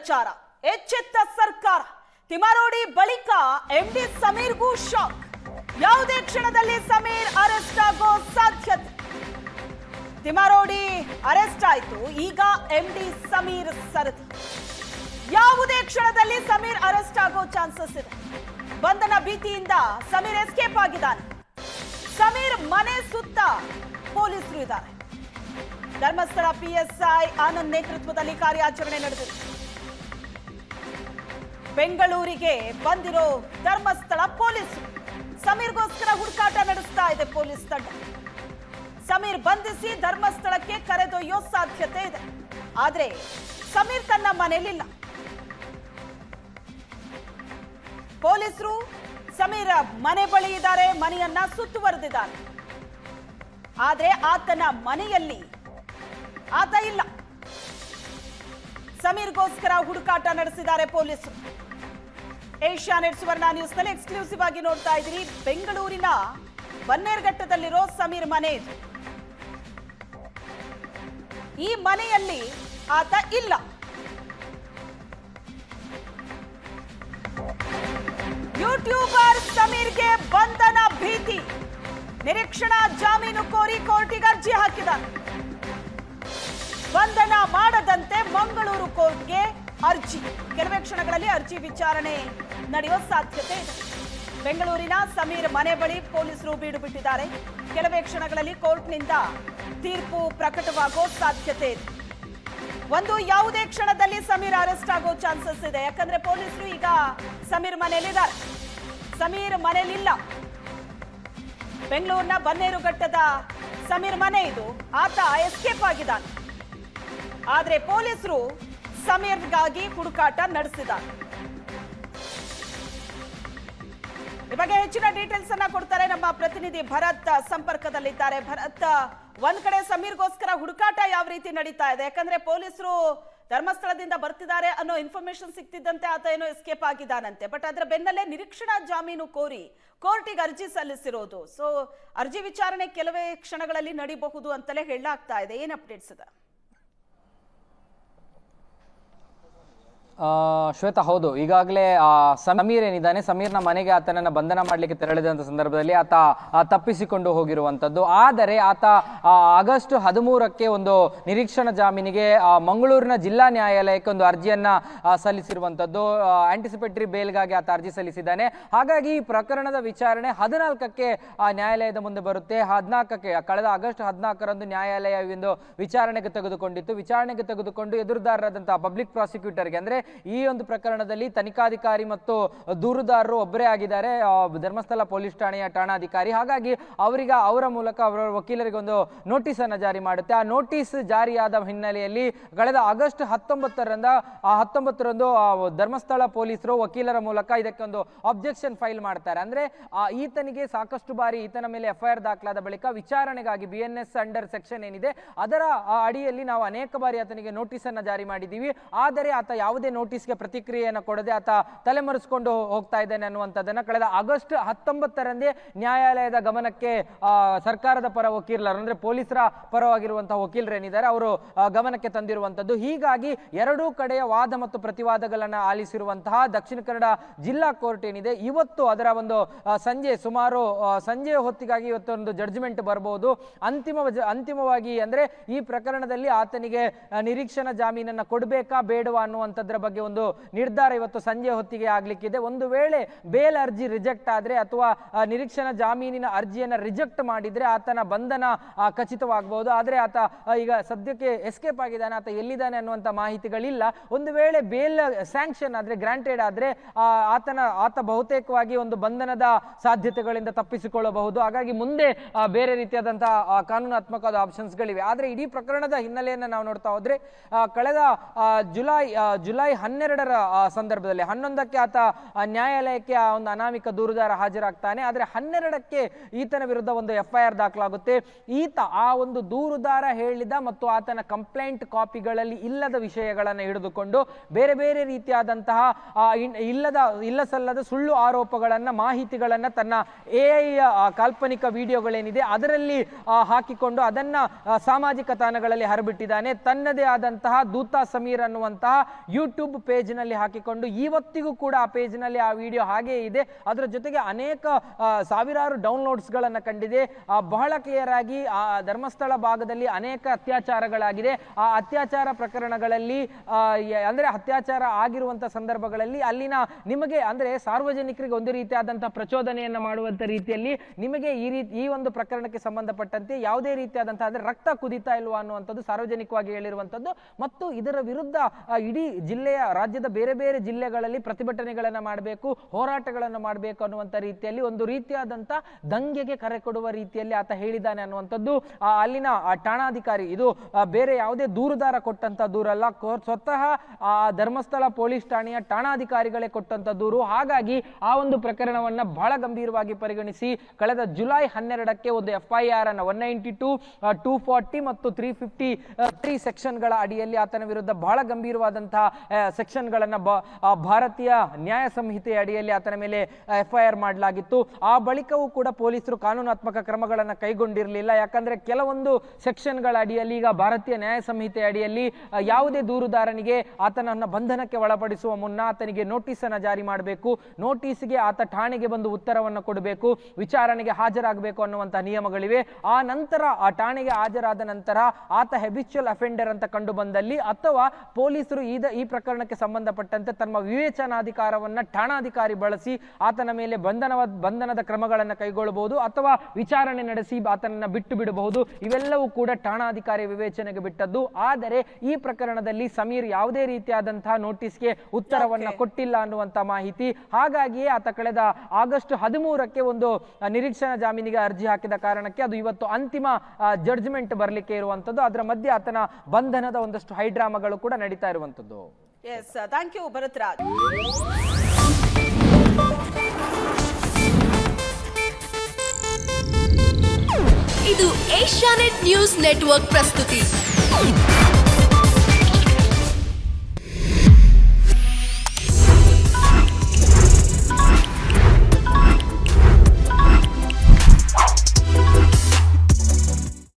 ಪ್ರಚಾರ ಎಚ್ಚೆತ್ತ ಸರ್ಕಾರ ತಿಮಾರೋಡಿ ಬಳಿಕ ಎಂಡಿ ಸಮೀರ್ಗೂ ಶಾಕ್ ಯಾವುದೇ ಕ್ಷಣದಲ್ಲಿ ಸಮೀರ್ ಅರೆಸ್ಟ್ ಆಗೋ ಸಾಧ್ಯತೆ ತಿಮಾರೋಡಿ ಅರೆಸ್ಟ್ ಆಯ್ತು ಈಗ ಎಂಡಿ ಸಮೀರ್ ಸರದಿ ಯಾವುದೇ ಕ್ಷಣದಲ್ಲಿ ಸಮೀರ್ ಅರೆಸ್ಟ್ ಆಗೋ ಚಾನ್ಸಸ್ ಇದೆ ಬಂಧನ ಭೀತಿಯಿಂದ ಸಮೀರ್ ಎಸ್ಕೇಪ್ ಆಗಿದ್ದಾನೆ ಸಮೀರ್ ಮನೆ ಸುತ್ತ ಪೊಲೀಸರು ಇದ್ದಾರೆ ಧರ್ಮಸ್ಥಳ ಪಿಎಸ್ಐ ಆನಂದ್ ನೇತೃತ್ವದಲ್ಲಿ ಕಾರ್ಯಾಚರಣೆ ನಡೆದಿದೆ ಬೆಂಗಳೂರಿಗೆ ಬಂದಿರೋ ಧರ್ಮಸ್ಥಳ ಪೊಲೀಸರು ಸಮೀರ್ಗೋಸ್ಕರ ಹುಡುಕಾಟ ನಡೆಸ್ತಾ ಇದೆ ಪೊಲೀಸ್ ತಂಡ ಸಮೀರ್ ಬಂಧಿಸಿ ಧರ್ಮಸ್ಥಳಕ್ಕೆ ಕರೆದೊಯ್ಯೋ ಸಾಧ್ಯತೆ ಇದೆ ಆದ್ರೆ ಸಮೀರ್ ತನ್ನ ಮನೆಯಲ್ಲಿಲ್ಲ ಪೊಲೀಸರು ಸಮೀರ್ ಮನೆ ಬಳಿ ಇದ್ದಾರೆ ಮನೆಯನ್ನ ಸುತ್ತುವರೆದಿದ್ದಾರೆ ಆದ್ರೆ ಆತನ ಮನೆಯಲ್ಲಿ ಆತ ಇಲ್ಲ ಸಮೀರ್ಗೋಸ್ಕರ ಹುಡುಕಾಟ ನಡೆಸಿದ್ದಾರೆ ಪೊಲೀಸರು ಏಷ್ಯಾನೆಟ್ ಸುವರ್ಣ ನ್ಯೂಸ್ ನಲ್ಲಿ ಎಕ್ಸ್ಕ್ಲೂಸಿವ್ ಆಗಿ ನೋಡ್ತಾ ಇದ್ದೀರಿ ಬೆಂಗಳೂರಿನ ಬನ್ನೇರುಘಟ್ಟದಲ್ಲಿರೋ ಸಮೀರ್ ಮನೆ ಇದು ಈ ಮನೆಯಲ್ಲಿ ಆತ ಇಲ್ಲ ಯೂಟ್ಯೂಬರ್ ಸಮೀರ್ಗೆ ಬಂಧನ ಭೀತಿ ನಿರೀಕ್ಷಣಾ ಜಾಮೀನು ಕೋರಿ ಕೋರ್ಟಿಗೆ ಅರ್ಜಿ ಹಾಕಿದ್ದಾರೆ ಬಂಧನ ಮಾಡದಂತೆ ಮಂಗಳೂರು ಕೋರ್ಟ್ಗೆ ಅರ್ಜಿ ಕೆಲವೇ ಕ್ಷಣಗಳಲ್ಲಿ ಅರ್ಜಿ ವಿಚಾರಣೆ ನಡೆಯುವ ಸಾಧ್ಯತೆ ಇದೆ ಬೆಂಗಳೂರಿನ ಸಮೀರ್ ಮನೆ ಬಳಿ ಪೊಲೀಸರು ಬೀಡು ಬಿಟ್ಟಿದ್ದಾರೆ ಕೆಲವೇ ಕ್ಷಣಗಳಲ್ಲಿ ಕೋರ್ಟ್ನಿಂದ ತೀರ್ಪು ಪ್ರಕಟವಾಗೋ ಸಾಧ್ಯತೆ ಇದೆ ಒಂದು ಯಾವುದೇ ಕ್ಷಣದಲ್ಲಿ ಸಮೀರ್ ಅರೆಸ್ಟ್ ಆಗೋ ಚಾನ್ಸಸ್ ಇದೆ ಯಾಕಂದ್ರೆ ಪೊಲೀಸರು ಈಗ ಸಮೀರ್ ಮನೆಯಲ್ಲಿದ್ದಾರೆ ಸಮೀರ್ ಮನೆಯಲ್ಲಿಲ್ಲ ಬೆಂಗಳೂರಿನ ಬನ್ನೇರುಘಟ್ಟದ ಸಮೀರ್ ಮನೆ ಇದು ಆತ ಎಸ್ಕೇಪ್ ಆಗಿದ್ದಾನೆ ಆದ್ರೆ ಪೊಲೀಸರು ಸಮೀರ್ಗಾಗಿ ಹುಡುಕಾಟ ನಡೆಸಿದ್ದಾರೆ ಈ ಬಗ್ಗೆ ಹೆಚ್ಚಿನ ಡೀಟೇಲ್ಸ್ ಅನ್ನ ಕೊಡ್ತಾರೆ ನಮ್ಮ ಪ್ರತಿನಿಧಿ ಭರತ್ ಸಂಪರ್ಕದಲ್ಲಿದ್ದಾರೆ ಭರತ್ ಒಂದ್ ಕಡೆ ಸಮೀರ್ಗೋಸ್ಕರ ಹುಡುಕಾಟ ಯಾವ ರೀತಿ ನಡೀತಾ ಇದೆ ಯಾಕಂದ್ರೆ ಪೊಲೀಸರು ಧರ್ಮಸ್ಥಳದಿಂದ ಬರ್ತಿದ್ದಾರೆ ಅನ್ನೋ ಇನ್ಫಾರ್ಮೇಶನ್ ಸಿಗ್ತಿದ್ದಂತೆ ಆತ ಏನೋ ಎಸ್ಕೇಪ್ ಆಗಿದ್ದಾನಂತೆ ಬಟ್ ಅದರ ಬೆನ್ನಲ್ಲೇ ನಿರೀಕ್ಷಣಾ ಜಾಮೀನು ಕೋರಿ ಕೋರ್ಟಿಗೆ ಅರ್ಜಿ ಸಲ್ಲಿಸಿರೋದು ಸೊ ಅರ್ಜಿ ವಿಚಾರಣೆ ಕೆಲವೇ ಕ್ಷಣಗಳಲ್ಲಿ ನಡೀಬಹುದು ಅಂತಲೇ ಹೇಳಲಾಗ್ತಾ ಇದೆ ಏನ್ ಅಪ್ಡೇಟ್ಸ್ ಇದೆ ಶ್ವೇತಾ ಹೌದು ಈಗಾಗಲೇ ಸಮೀರ್ ಏನಿದ್ದಾನೆ ಸಮೀರ್ನ ಮನೆಗೆ ಆತನನ್ನ ಬಂಧನ ಮಾಡಲಿಕ್ಕೆ ತೆರಳಿದಂತ ಸಂದರ್ಭದಲ್ಲಿ ಆತ ತಪ್ಪಿಸಿಕೊಂಡು ಹೋಗಿರುವಂತದ್ದು ಆದರೆ ಆತ ಆಗಸ್ಟ್ 13ಕ್ಕೆ ಒಂದು ನಿರೀಕ್ಷಣಾ ಜಾಮೀನಿಗೆ ಮಂಗಳೂರಿನ ಜಿಲ್ಲಾ ನ್ಯಾಯಾಲಯಕ್ಕೆ ಒಂದು ಅರ್ಜಿಯನ್ನ ಸಲ್ಲಿಸಿರುವಂತದ್ದು ಆಂಟಿಸಿಪೇಟರಿ ಬೇಲ್ಗಾಗಿ ಆತ ಅರ್ಜಿ ಸಲ್ಲಿಸಿದ್ದಾನೆ ಹಾಗಾಗಿ ಈ ಪ್ರಕರಣದ ವಿಚಾರಣೆ 14ಕ್ಕೆ ನ್ಯಾಯಾಲಯದ ಮುಂದೆ ಬರುತ್ತೆ 14ಕ್ಕೆ ಕಳೆದ ಆಗಸ್ಟ್ 14ರಂದು ನ್ಯಾಯಾಲಯ ಒಂದು ವಿಚಾರಣೆಗೆ ತೆಗೆದುಕೊಂಡು ಎದುರುದಾರರಾದಂತಹ ಪಬ್ಲಿಕ್ ಪ್ರಾಸಿಕ್ಯೂಟರ್ಗೆ ಅಂದ್ರೆ ಈ ಒಂದು ಪ್ರಕರಣದಲ್ಲಿ ತನಿಖಾಧಿಕಾರಿ ಮತ್ತು ದೂರುದಾರರು ಒಬ್ಬರೇ ಆಗಿದ್ದಾರೆ ಧರ್ಮಸ್ಥಳ ಪೊಲೀಸ್ ಠಾಣೆಯ ಠಾಣಾಧಿಕಾರಿ ಹಾಗಾಗಿ ಅವರ ಮೂಲಕ ಅವರ ವಕೀಲರಿಗೆ ಒಂದು ನೋಟಿಸ್ ಅನ್ನು ಜಾರಿ ಮಾಡುತ್ತೆ ಆ ನೋಟಿಸ್ ಜಾರಿಯಾದ ಹಿನ್ನೆಲೆಯಲ್ಲಿ ಕಳೆದ ಆಗಸ್ಟ್ 19ರಂದು ಧರ್ಮಸ್ಥಳ ಪೊಲೀಸರು ವಕೀಲರ ಮೂಲಕ ಇದಕ್ಕೆ ಒಂದು ಅಬ್ಜೆಕ್ಷನ್ ಫೈಲ್ ಮಾಡ್ತಾರೆ ಅಂದ್ರೆ ಈತನಿಗೆ ಸಾಕಷ್ಟು ಬಾರಿ ಈತನ ಮೇಲೆ ಎಫ್ಐಆರ್ ದಾಖಲಾದ ಬಳಿಕ ವಿಚಾರಣೆಗಾಗಿ BNS ಅಂಡರ್ ಸೆಕ್ಷನ್ ಏನಿದೆ ಅದರ ಅಡಿಯಲ್ಲಿ ನಾವು ಅನೇಕ ಬಾರಿ ಆತನಿಗೆ ನೋಟಿಸ್ ಅನ್ನ ಜಾರಿ ಮಾಡಿದ್ದೀವಿ ಆದರೆ ಆತ ಯಾವುದೇ ನೋಟಿಸ್ಗೆ ಪ್ರತಿಕ್ರಿಯೆಯನ್ನು ಕೊಡದೆ ಆತ ತಲೆಮರೆಸಿಕೊಂಡು ಹೋಗ್ತಾ ಇದ್ದಾನೆ ಅನ್ನುವಂಥದ್ದನ್ನ ಕಳೆದ ಆಗಸ್ಟ್ 19ರಂದೇ ನ್ಯಾಯಾಲಯದ ಗಮನಕ್ಕೆ ಸರ್ಕಾರದ ಪರ ವಕೀಲರು ಅಂದ್ರೆ ಪೊಲೀಸರ ಪರವಾಗಿರುವಂತಹ ವಕೀಲರೇನಿದ್ದಾರೆ ಅವರು ಗಮನಕ್ಕೆ ತಂದಿರುವಂತದ್ದು ಹೀಗಾಗಿ ಎರಡೂ ಕಡೆಯ ವಾದ ಮತ್ತು ಪ್ರತಿವಾದಗಳನ್ನ ಆಲಿಸಿರುವಂತಹ ದಕ್ಷಿಣ ಕನ್ನಡ ಜಿಲ್ಲಾ ಕೋರ್ಟ್ ಏನಿದೆ ಇವತ್ತು ಅದರ ಒಂದು ಸುಮಾರು ಸಂಜೆಯ ಹೊತ್ತಿಗಾಗಿ ಇವತ್ತು ಒಂದು ಜಡ್ಜ್ಮೆಂಟ್ ಬರಬಹುದು ಅಂತಿಮವಾಗಿ ಅಂದ್ರೆ ಈ ಪ್ರಕರಣದಲ್ಲಿ ಆತನಿಗೆ ನಿರೀಕ್ಷಣಾ ಜಾಮೀನನ್ನ ಕೊಡಬೇಕಾ ಬೇಡವಾ ಅನ್ನುವಂಥದ್ರ ಬಗ್ಗೆ ಒಂದು ನಿರ್ಧಾರ ಇವತ್ತು ಸಂಜೆ ಹೊತ್ತಿಗೆ ಆಗ್ಲಿಕ್ಕಿದೆ ಒಂದು ವೇಳೆ ಬೇಲ್ ಅರ್ಜಿ ರಿಜೆಕ್ಟ್ ಆದ್ರೆ ಅಥವಾ ನಿರೀಕ್ಷಣಾ ಜಾಮೀನಿನ ಅರ್ಜಿಯನ್ನ ರಿಜೆಕ್ಟ್ ಮಾಡಿದ್ರೆ ಆತನ ಬಂಧನ ಖಚಿತವಾಗಬಹುದು ಆದ್ರೆ ಆತ ಈಗ ಸದ್ಯಕ್ಕೆ ಎಸ್ಕೇಪ್ ಆಗಿದ್ದಾನೆ ಆತ ಎಲ್ಲಿದ್ದಾನೆ ಅನ್ನುವಂಥ ಮಾಹಿತಿಗಳಿಲ್ಲ ಒಂದು ವೇಳೆ ಬೇಲ್ ಸ್ಯಾಂಕ್ಷನ್ ಆದ್ರೆ ಗ್ರಾಂಟೆಡ್ ಆದ್ರೆ ಆತ ಬಹುತೇಕವಾಗಿ ಒಂದು ಬಂಧನದ ಸಾಧ್ಯತೆಗಳಿಂದ ತಪ್ಪಿಸಿಕೊಳ್ಳಬಹುದು ಹಾಗಾಗಿ ಮುಂದೆ ಬೇರೆ ರೀತಿಯಾದಂತಹ ಕಾನೂನಾತ್ಮಕವಾದ ಆಪ್ಷನ್ಸ್ಗಳಿವೆ ಆದ್ರೆ ಇಡೀ ಪ್ರಕರಣದ ಹಿನ್ನೆಲೆಯನ್ನು ನಾವು ನೋಡ್ತಾ ಹೋದ್ರೆ ಕಳೆದ ಜುಲೈ 12ರ ಸಂದರ್ಭದಲ್ಲಿ 11ಕ್ಕೆ ಆತ ನ್ಯಾಯಾಲಯಕ್ಕೆ ಒಂದು ಅನಾಮಿಕ ದೂರುದಾರ ಹಾಜರಾಗ್ತಾನೆ ಆದ್ರೆ 12ಕ್ಕೆ ಈತನ ವಿರುದ್ಧ ಒಂದು ಎಫ್ಐಆರ್ ದಾಖಲಾಗುತ್ತೆ ಈತ ಆ ಒಂದು ದೂರುದಾರ ಹೇಳಿದ ಮತ್ತು ಆತನ ಕಂಪ್ಲೇಂಟ್ ಕಾಪಿಗಳಲ್ಲಿ ಇಲ್ಲದ ವಿಷಯಗಳನ್ನು ಹಿಡಿದುಕೊಂಡು ಬೇರೆ ಬೇರೆ ರೀತಿಯಾದಂತಹ ಇಲ್ಲಸಲ್ಲದ ಸುಳ್ಳು ಆರೋಪಗಳನ್ನ ಮಾಹಿತಿಗಳನ್ನ ತನ್ನ AI ಕಾಲ್ಪನಿಕ ವಿಡಿಯೋಗಳೇನಿದೆ ಅದರಲ್ಲಿ ಹಾಕಿಕೊಂಡು ಅದನ್ನ ಸಾಮಾಜಿಕ ತಾಣಗಳಲ್ಲಿ ಹರಬಿಟ್ಟಿದ್ದಾನೆ ತನ್ನದೇ ಆದಂತಹ ದೂತ ಸಮೀರ್ ಅನ್ನುವಂತಹ ಯೂಟ್ಯೂಬ್ ಯೂಟ್ಯೂಬ್ ಪೇಜ್ನಲ್ಲಿ ಹಾಕಿಕೊಂಡು ಇವತ್ತಿಗೂ ಕೂಡ ಆ ಪೇಜ್ನಲ್ಲಿ ಆ ವಿಡಿಯೋ ಹಾಗೇ ಇದೆ. ಅದರ ಜೊತೆಗೆ ಅನೇಕ ಸಾವಿರಾರು ಡೌನ್ಲೋಡ್ಸ್ಗಳನ್ನು ಕಂಡಿದೆ. ಬಹಳ ಕ್ಲಿಯರ್ ಆಗಿ ಆ ಧರ್ಮಸ್ಥಳ ಭಾಗದಲ್ಲಿ ಅನೇಕ ಅತ್ಯಾಚಾರಗಳಾಗಿದೆ. ಆ ಅತ್ಯಾಚಾರ ಪ್ರಕರಣಗಳಲ್ಲಿ ಅಂದ್ರೆ ಅತ್ಯಾಚಾರ ಆಗಿರುವಂತಹ ಸಂದರ್ಭಗಳಲ್ಲಿ ಅಲ್ಲಿನ ನಿಮಗೆ ಅಂದ್ರೆ ಸಾರ್ವಜನಿಕರಿಗೆ ಒಂದು ರೀತಿಯಾದಂತಹ ಪ್ರಚೋದನೆಯನ್ನ ಮಾಡುವಂತ ರೀತಿಯಲ್ಲಿ ನಿಮಗೆ ಈ ಒಂದು ಪ್ರಕರಣಕ್ಕೆ ಸಂಬಂಧಪಟ್ಟಂತೆ ಯಾವುದೇ ರೀತಿಯಾದಂತಹ ಅಂದ್ರೆ ರಕ್ತ ಕುದಿತಾ ಇಲ್ವಾ ಅನ್ನುವಂಥದ್ದು ಸಾರ್ವಜನಿಕವಾಗಿ ಹೇಳಿರುವಂತದ್ದು. ಮತ್ತು ಇದರ ವಿರುದ್ಧ ಇಡೀ ಜಿಲ್ಲೆಯ ರಾಜ್ಯದ ಬೇರೆ ಬೇರೆ ಜಿಲ್ಲೆಗಳಲ್ಲಿ ಪ್ರತಿಭಟನೆಗಳನ್ನ ಮಾಡಬೇಕು, ಹೋರಾಟಗಳನ್ನು ಮಾಡಬೇಕು ಅನ್ನುವಂಥ ರೀತಿಯಲ್ಲಿ ಒಂದು ರೀತಿಯಾದಂತಹ ದಂಗೆಗೆ ಕರೆ ಕೊಡುವ ರೀತಿಯಲ್ಲಿ ಆತ ಹೇಳಿದ್ದಾನೆ ಅನ್ನುವಂಥದ್ದು ಅಲ್ಲಿನ ಠಾಣಾಧಿಕಾರಿ, ಇದು ಬೇರೆ ಯಾವುದೇ ದೂರುದಾರ ಕೊಟ್ಟಂತ ದೂರಲ್ಲ, ಸ್ವತಃ ಧರ್ಮಸ್ಥಳ ಪೊಲೀಸ್ ಠಾಣೆಯ ಠಾಣಾಧಿಕಾರಿಗಳೇ ಕೊಟ್ಟಂತ ದೂರು. ಹಾಗಾಗಿ ಆ ಒಂದು ಪ್ರಕರಣವನ್ನ ಬಹಳ ಗಂಭೀರವಾಗಿ ಪರಿಗಣಿಸಿ ಕಳೆದ ಜುಲೈ 12ಕ್ಕೆ ಒಂದು FIR ಅನ್ನು 192, 240 ಮತ್ತು 353 ಸೆಕ್ಷನ್ಗಳ ಅಡಿಯಲ್ಲಿ ಆತನ ವಿರುದ್ಧ ಬಹಳ ಗಂಭೀರವಾದಂತಹ ಸೆಕ್ಷನ್ಗಳನ್ನ ಭಾರತೀಯ ನ್ಯಾಯ ಸಂಹಿತೆಯ ಅಡಿಯಲ್ಲಿ ಆತನ ಮೇಲೆ FIR ಮಾಡಲಾಗಿತ್ತು. ಆ ಬಳಿಕವೂ ಕೂಡ ಪೊಲೀಸರು ಕಾನೂನಾತ್ಮಕ ಕ್ರಮಗಳನ್ನು ಕೈಗೊಂಡಿರಲಿಲ್ಲ. ಯಾಕಂದ್ರೆ ಕೆಲವೊಂದು ಸೆಕ್ಷನ್ಗಳ ಅಡಿಯಲ್ಲಿ ಈಗ ಭಾರತೀಯ ನ್ಯಾಯ ಸಂಹಿತೆ ಅಡಿಯಲ್ಲಿ ಯಾವುದೇ ದೂರುದಾರನಿಗೆ ಆತನನ್ನ ಬಂಧನಕ್ಕೆ ಒಳಪಡಿಸುವ ಮುನ್ನ ಆತನಿಗೆ ನೋಟಿಸ್ ಅನ್ನು ಜಾರಿ ಮಾಡಬೇಕು, ನೋಟಿಸ್ಗೆ ಆತ ಠಾಣೆಗೆ ಬಂದು ಉತ್ತರವನ್ನು ಕೊಡಬೇಕು, ವಿಚಾರಣೆಗೆ ಹಾಜರಾಗಬೇಕು ಅನ್ನುವಂತಹ ನಿಯಮಗಳಿವೆ. ಆ ನಂತರ ಆ ಠಾಣೆಗೆ ಹಾಜರಾದ ನಂತರ ಆತ ಹೆಬಿಚುವಲ್ ಅಫೆಂಡರ್ ಅಂತ ಕಂಡು ಬಂದಲ್ಲಿ ಅಥವಾ ಪೊಲೀಸರು ಈ ಪ್ರಕರಣಕ್ಕೆ ಸಂಬಂಧಪಟ್ಟಂತೆ ತಮ್ಮ ವಿವೇಚನಾಧಿಕಾರವನ್ನ ಠಾಣಾಧಿಕಾರಿ ಬಳಸಿ ಆತನ ಮೇಲೆ ಬಂಧನದ ಕ್ರಮಗಳನ್ನು ಕೈಗೊಳ್ಳಬಹುದು ಅಥವಾ ವಿಚಾರಣೆ ನಡೆಸಿ ಆತನನ್ನ ಬಿಟ್ಟು ಬಿಡಬಹುದು. ಇವೆಲ್ಲವೂ ಕೂಡ ಠಾಣಾಧಿಕಾರಿ ವಿವೇಚನೆಗೆ ಬಿಟ್ಟದ್ದು. ಆದರೆ ಈ ಪ್ರಕರಣದಲ್ಲಿ ಸಮೀರ್ ಯಾವುದೇ ರೀತಿಯಾದಂತಹ ನೋಟಿಸ್ಗೆ ಉತ್ತರವನ್ನ ಕೊಟ್ಟಿಲ್ಲ ಅನ್ನುವಂತ ಮಾಹಿತಿ. ಹಾಗಾಗಿಯೇ ಆತ ಕಳೆದ ಆಗಸ್ಟ್ 13ಕ್ಕೆ ಒಂದು ನಿರೀಕ್ಷಣಾ ಜಾಮೀನಿಗೆ ಅರ್ಜಿ ಹಾಕಿದ ಕಾರಣಕ್ಕೆ ಅದು ಇವತ್ತು ಅಂತಿಮ ಜಡ್ಜ್ಮೆಂಟ್ ಬರಲಿಕ್ಕೆ ಇರುವಂತದ್ದು. ಅದರ ಮಧ್ಯೆ ಆತನ ಬಂಧನದ ಒಂದಷ್ಟು ಹೈಡ್ರಾಮಾಗಳು ಕೂಡ ನಡೀತಾ ಇರುವಂತದ್ದು. Yes, thank you Bharath Raj. ಇದು ಏಷ್ಯಾನೆಟ್ ನ್ಯೂಸ್ ನೆಟ್ವರ್ಕ್ ಪ್ರಸ್ತುತಿ.